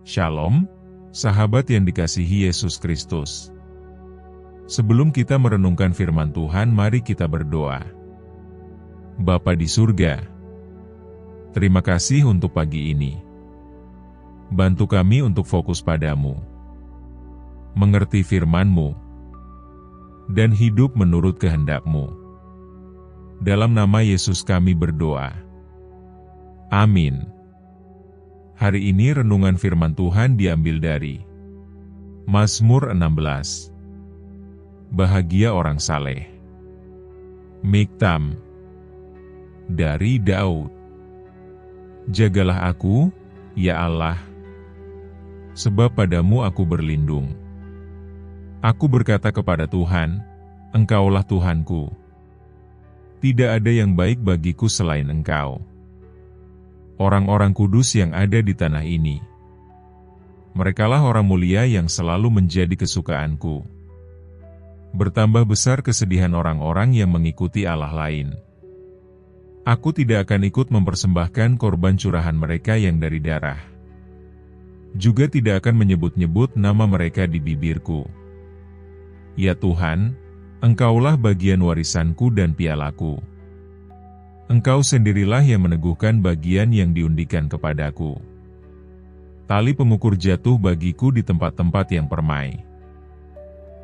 Shalom, sahabat yang dikasihi Yesus Kristus. Sebelum kita merenungkan firman Tuhan, mari kita berdoa. Bapa di surga, terima kasih untuk pagi ini. Bantu kami untuk fokus padamu, mengerti firman-Mu, dan hidup menurut kehendak-Mu. Dalam nama Yesus kami berdoa. Amin. Hari ini renungan firman Tuhan diambil dari Mazmur 16. Bahagia orang saleh. Miktam dari Daud. Jagalah aku, ya Allah, sebab padamu aku berlindung. Aku berkata kepada Tuhan, Engkaulah Tuhanku. Tidak ada yang baik bagiku selain Engkau. Orang-orang kudus yang ada di tanah ini, merekalah orang mulia yang selalu menjadi kesukaanku. Bertambah besar kesedihan orang-orang yang mengikuti Allah lain. Aku tidak akan ikut mempersembahkan korban curahan mereka yang dari darah. Juga tidak akan menyebut-nyebut nama mereka di bibirku. Ya Tuhan, Engkaulah bagian warisanku dan pialaku. Engkau sendirilah yang meneguhkan bagian yang diundikan kepadaku. Tali pengukur jatuh bagiku di tempat-tempat yang permai.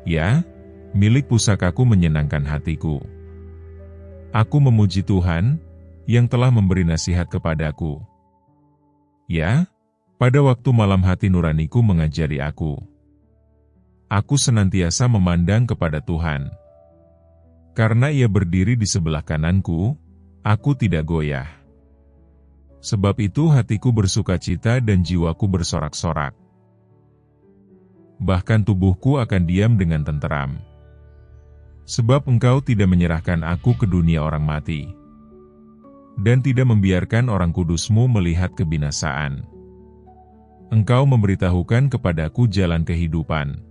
Ya, milik pusakaku menyenangkan hatiku. Aku memuji Tuhan, yang telah memberi nasihat kepadaku. Ya, pada waktu malam hati nuraniku mengajari aku. Aku senantiasa memandang kepada Tuhan. Karena Ia berdiri di sebelah kananku, aku tidak goyah. Sebab itu hatiku bersukacita dan jiwaku bersorak-sorak. Bahkan tubuhku akan diam dengan tenteram. Sebab Engkau tidak menyerahkan aku ke dunia orang mati. Dan tidak membiarkan orang kudus-Mu melihat kebinasaan. Engkau memberitahukan kepadaku jalan kehidupan.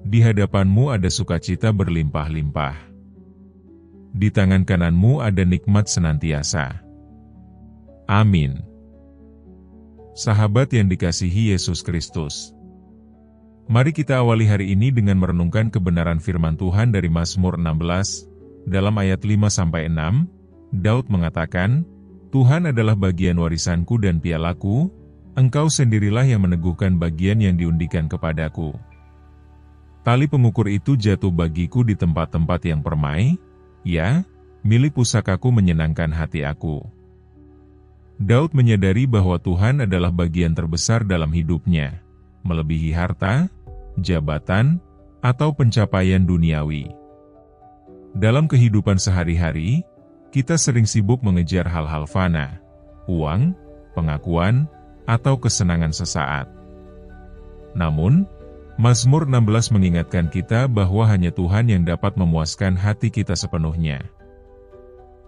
Di hadapan-Mu ada sukacita berlimpah-limpah. Di tangan kanan-Mu ada nikmat senantiasa. Amin. Sahabat yang dikasihi Yesus Kristus, mari kita awali hari ini dengan merenungkan kebenaran firman Tuhan dari Mazmur 16, dalam ayat 5-6, Daud mengatakan, Tuhan adalah bagian warisanku dan pialaku, Engkau sendirilah yang meneguhkan bagian yang diundikan kepadaku. Tali pengukur itu jatuh bagiku di tempat-tempat yang permai, ya, milik pusakaku menyenangkan hati aku. Daud menyadari bahwa Tuhan adalah bagian terbesar dalam hidupnya, melebihi harta, jabatan, atau pencapaian duniawi. Dalam kehidupan sehari-hari, kita sering sibuk mengejar hal-hal fana, uang, pengakuan, atau kesenangan sesaat. Namun, Mazmur 16 mengingatkan kita bahwa hanya Tuhan yang dapat memuaskan hati kita sepenuhnya.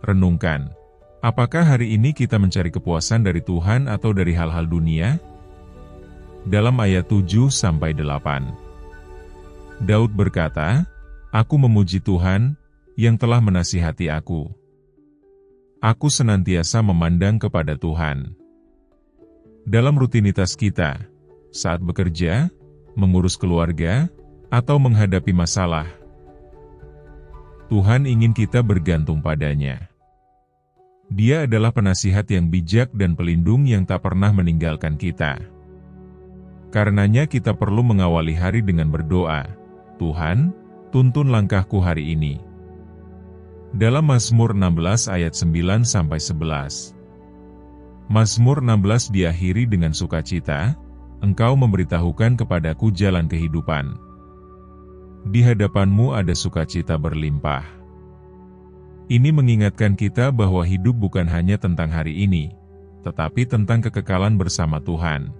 Renungkan, apakah hari ini kita mencari kepuasan dari Tuhan atau dari hal-hal dunia? Dalam ayat 7-8, Daud berkata, Aku memuji Tuhan, yang telah menasihati aku. Aku senantiasa memandang kepada Tuhan. Dalam rutinitas kita, saat bekerja, mengurus keluarga, atau menghadapi masalah, Tuhan ingin kita bergantung padanya. Dia adalah penasihat yang bijak dan pelindung yang tak pernah meninggalkan kita. Karenanya kita perlu mengawali hari dengan berdoa, Tuhan, tuntun langkahku hari ini. Dalam Mazmur 16 ayat 9-11, Mazmur 16 diakhiri dengan sukacita, Engkau memberitahukan kepadaku jalan kehidupan. Di hadapan-Mu ada sukacita berlimpah. Ini mengingatkan kita bahwa hidup bukan hanya tentang hari ini, tetapi tentang kekekalan bersama Tuhan.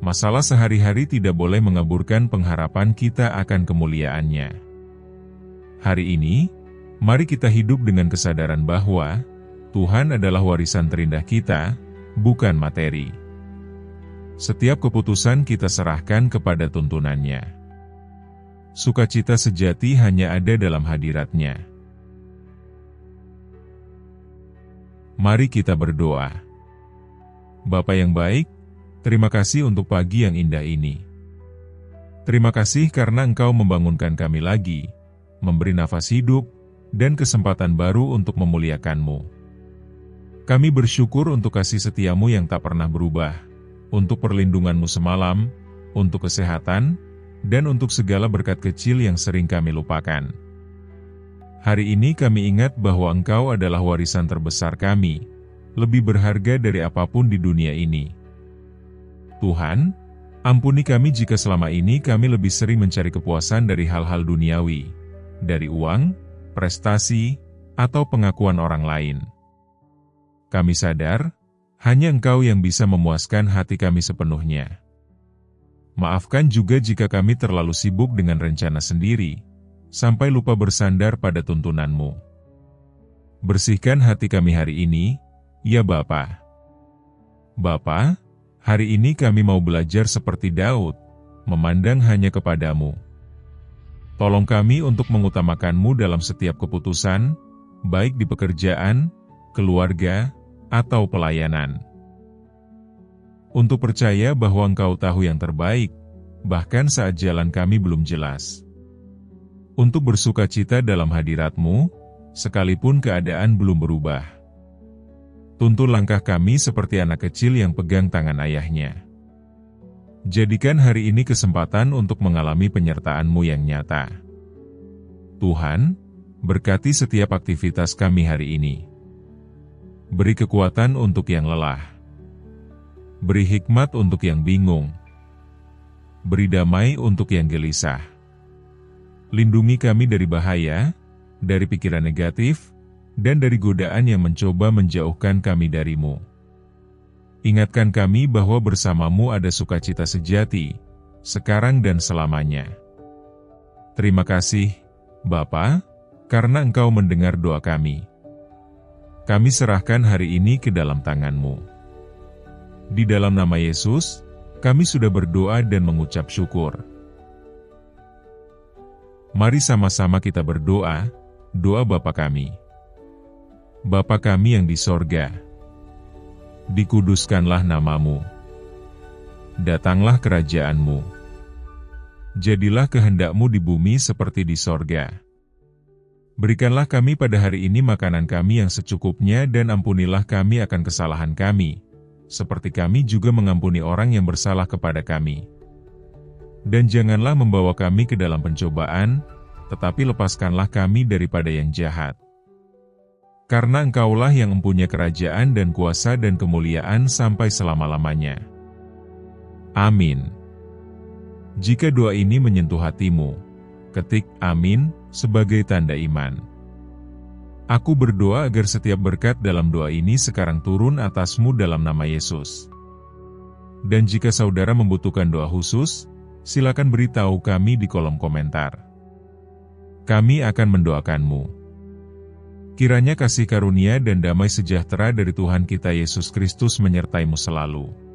Masalah sehari-hari tidak boleh mengaburkan pengharapan kita akan kemuliaan-Nya. Hari ini, mari kita hidup dengan kesadaran bahwa Tuhan adalah warisan terindah kita, bukan materi. Setiap keputusan kita serahkan kepada tuntunan-Nya. Sukacita sejati hanya ada dalam hadirat-Nya. Mari kita berdoa. Bapa yang baik, Terima kasih untuk pagi yang indah ini. Terima kasih karena Engkau membangunkan kami lagi, memberi nafas hidup, dan kesempatan baru untuk memuliakan-Mu. Kami bersyukur untuk kasih setia-Mu yang tak pernah berubah, untuk perlindungan-Mu semalam, untuk kesehatan, dan untuk segala berkat kecil yang sering kami lupakan. Hari ini kami ingat bahwa Engkau adalah warisan terbesar kami, lebih berharga dari apapun di dunia ini. Tuhan, ampuni kami jika selama ini kami lebih sering mencari kepuasan dari hal-hal duniawi, dari uang, prestasi, atau pengakuan orang lain. Kami sadar, hanya Engkau yang bisa memuaskan hati kami sepenuhnya. Maafkan juga jika kami terlalu sibuk dengan rencana sendiri, sampai lupa bersandar pada tuntunan-Mu. Bersihkan hati kami hari ini, ya Bapa. Bapa, hari ini kami mau belajar seperti Daud, memandang hanya kepadamu. Tolong kami untuk mengutamakan-Mu dalam setiap keputusan, baik di pekerjaan, keluarga, atau pelayanan. Untuk percaya bahwa Engkau tahu yang terbaik, bahkan saat jalan kami belum jelas. Untuk bersukacita dalam hadirat-Mu, sekalipun keadaan belum berubah. Tuntun langkah kami seperti anak kecil yang pegang tangan ayahnya. Jadikan hari ini kesempatan untuk mengalami penyertaan-Mu yang nyata. Tuhan, berkati setiap aktivitas kami hari ini. Beri kekuatan untuk yang lelah. Beri hikmat untuk yang bingung. Beri damai untuk yang gelisah. Lindungi kami dari bahaya, dari pikiran negatif, dan dari godaan yang mencoba menjauhkan kami dari-Mu. Ingatkan kami bahwa bersama-Mu ada sukacita sejati, sekarang dan selamanya. Terima kasih, Bapa, karena Engkau mendengar doa kami. Kami serahkan hari ini ke dalam tangan-Mu. Di dalam nama Yesus, kami sudah berdoa dan mengucap syukur. Mari sama-sama kita berdoa, doa Bapa kami. Bapa kami yang di sorga, dikuduskanlah nama-Mu. Datanglah kerajaan-Mu. Jadilah kehendak-Mu di bumi seperti di sorga. Berikanlah kami pada hari ini makanan kami yang secukupnya dan ampunilah kami akan kesalahan kami, seperti kami juga mengampuni orang yang bersalah kepada kami. Dan janganlah membawa kami ke dalam pencobaan, tetapi lepaskanlah kami daripada yang jahat. Karena Engkaulah yang mempunyai kerajaan dan kuasa dan kemuliaan sampai selama-lamanya. Amin. Jika doa ini menyentuh hatimu, ketik amin sebagai tanda iman. Aku berdoa agar setiap berkat dalam doa ini sekarang turun atasmu dalam nama Yesus. Dan jika saudara membutuhkan doa khusus, silakan beritahu kami di kolom komentar. Kami akan mendoakanmu. Kiranya kasih karunia dan damai sejahtera dari Tuhan kita Yesus Kristus menyertaimu selalu.